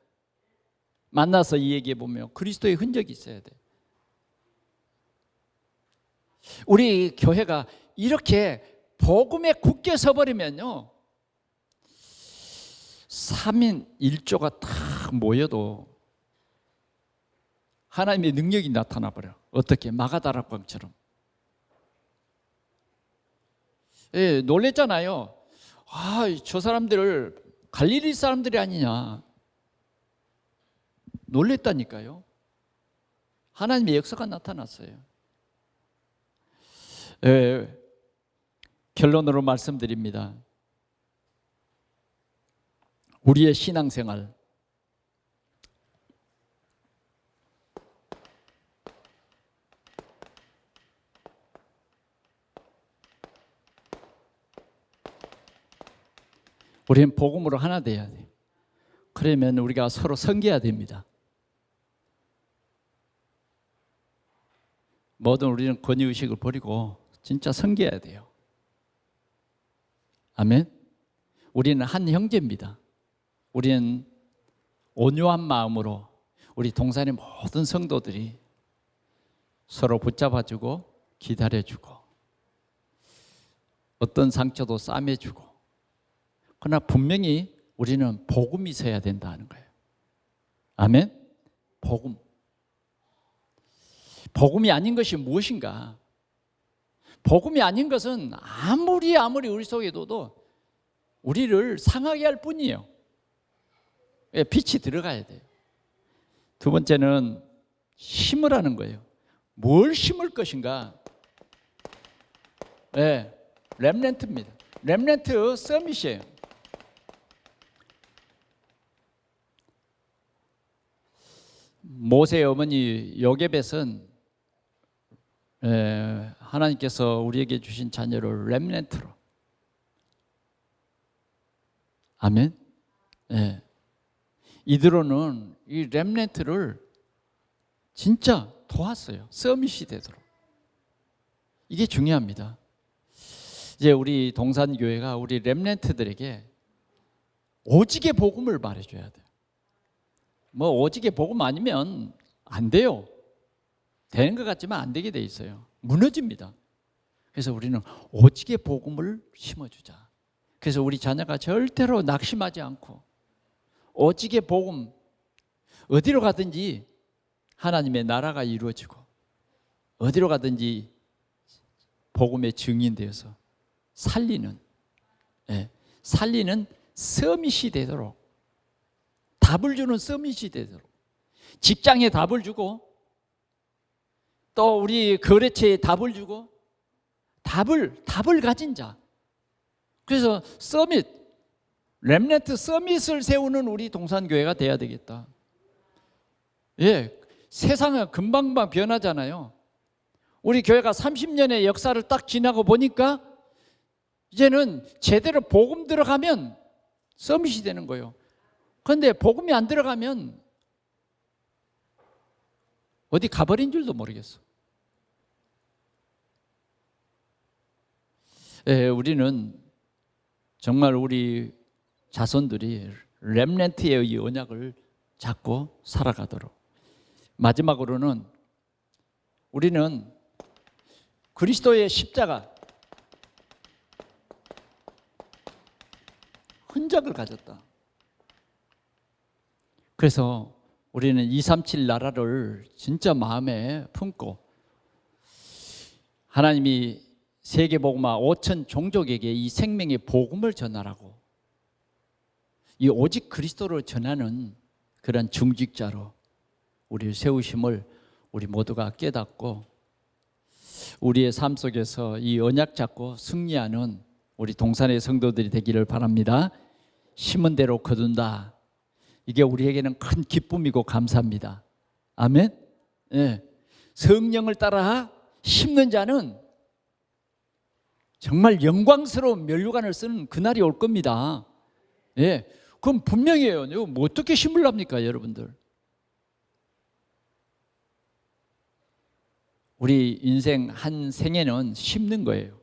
Speaker 1: 만나서 이 얘기해 보면 그리스도의 흔적이 있어야 돼요. 우리 교회가 이렇게 복음에 굳게 서버리면요 3인 1조가 다 모여도 하나님의 능력이 나타나 버려. 어떻게? 마가다락방처럼. 예, 놀랬잖아요. 저 사람들을 갈릴리 사람들이 아니냐. 놀랬다니까요. 하나님의 역사가 나타났어요. 예, 결론으로 말씀드립니다. 우리의 신앙생활, 우리는 복음으로 하나 돼야 돼요. 그러면 우리가 서로 섬겨야 됩니다. 모든 우리는 권위의식을 버리고 진짜 섬겨야 돼요. 아멘. 우리는 한 형제입니다. 우리는 온유한 마음으로 우리 동산의 모든 성도들이 서로 붙잡아주고 기다려주고 어떤 상처도 싸매주고, 그러나 분명히 우리는 복음이 있어야 된다는 거예요. 아멘. 복음. 복음이 아닌 것이 무엇인가? 복음이 아닌 것은 아무리 우리 속에 둬도 우리를 상하게 할 뿐이에요. 빛이 들어가야 돼요. 두 번째는 심으라는 거예요. 뭘 심을 것인가? 네, 렘넌트입니다. 렘넌트 서밋이에요. 모세의 어머니 요게벳은 하나님께서 우리에게 주신 자녀를 렘넌트로. 아멘. 이드로는 이 렘넌트를 진짜 도왔어요. 서밋이 되도록. 이게 중요합니다. 이제 우리 동산교회가 우리 렘넌트들에게 오직의 복음을 말해줘야 돼요. 뭐 오직의 복음 아니면 안 돼요. 되는 것 같지만 안 되게 돼 있어요. 무너집니다. 그래서 우리는 오직의 복음을 심어주자. 그래서 우리 자녀가 절대로 낙심하지 않고 오직의 복음, 어디로 가든지 하나님의 나라가 이루어지고 어디로 가든지 복음의 증인되어서 살리는 서밋이 되도록, 답을 주는 서밋이 되도록, 직장에 답을 주고 또 우리 거래처에 답을 주고 답을 가진 자. 그래서 서밋, 렘넌트 서밋을 세우는 우리 동산교회가 돼야 되겠다. 세상은 금방금방 변하잖아요. 우리 교회가 30년의 역사를 딱 지나고 보니까 이제는 제대로 복음 들어가면 서밋이 되는 거예요. 그런데 복음이 안 들어가면 어디 가버린 줄도 모르겠어. 우리는 정말 우리 자손들이 렘넌트의 이 언약을 잡고 살아가도록. 마지막으로는 우리는 그리스도의 십자가 흔적을 가졌다. 그래서 우리는 237 나라를 진짜 마음에 품고 하나님이 세계복음화 5천 종족에게 이 생명의 복음을 전하라고, 이 오직 그리스도를 전하는 그런 중직자로 우리를 세우심을 우리 모두가 깨닫고 우리의 삶 속에서 이 언약 잡고 승리하는 우리 동산의 성도들이 되기를 바랍니다. 심은 대로 거둔다. 이게 우리에게는 큰 기쁨이고 감사합니다. 아멘. 예. 성령을 따라 심는 자는 정말 영광스러운 면류관을 쓰는 그날이 올 겁니다. 예. 그럼 분명해요. 이거 뭐 어떻게 심으랍니까, 여러분들? 우리 인생 한 생에는 심는 거예요.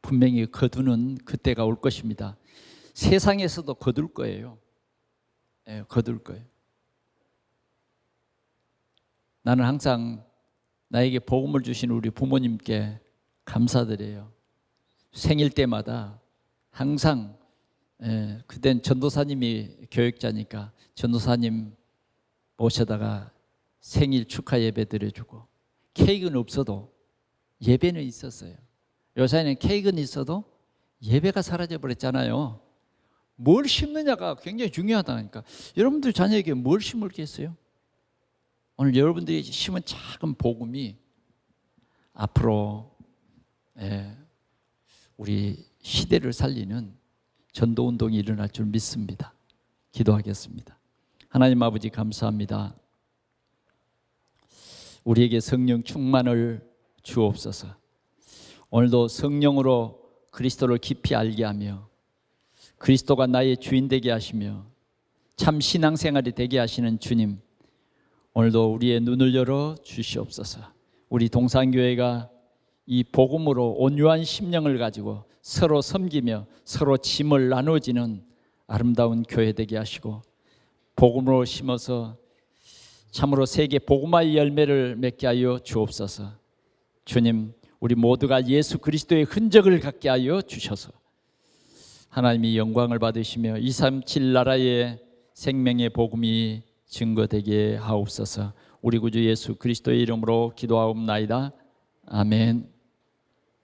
Speaker 1: 분명히 거두는 그때가 올 것입니다. 세상에서도 거둘 거예요. 예, 거둘 거예요. 나는 항상 나에게 복음을 주신 우리 부모님께 감사드려요. 생일 때마다 항상, 그땐 전도사님이 교육자니까 전도사님 모셔다가 생일 축하 예배 드려주고, 케이크는 없어도 예배는 있었어요. 요새는 케이크는 있어도 예배가 사라져버렸잖아요. 뭘 심느냐가 굉장히 중요하다니까. 여러분들 자녀에게 뭘 심을겠어요? 오늘 여러분들이 심은 작은 복음이 앞으로 우리 시대를 살리는 전도운동이 일어날 줄 믿습니다. 기도하겠습니다. 하나님 아버지 감사합니다. 우리에게 성령 충만을 주옵소서. 오늘도 성령으로 그리스도를 깊이 알게 하며 그리스도가 나의 주인 되게 하시며 참 신앙생활이 되게 하시는 주님, 오늘도 우리의 눈을 열어 주시옵소서. 우리 동산교회가 이 복음으로 온유한 심령을 가지고 서로 섬기며 서로 짐을 나누어지는 아름다운 교회 되게 하시고, 복음으로 심어서 참으로 세계 복음화의 열매를 맺게 하여 주옵소서. 주님, 우리 모두가 예수 그리스도의 흔적을 갖게 하여 주셔서 하나님이 영광을 받으시며 237 나라의 생명의 복음이 증거되게 하옵소서. 우리 구주 예수 그리스도의 이름으로 기도하옵나이다. 아멘.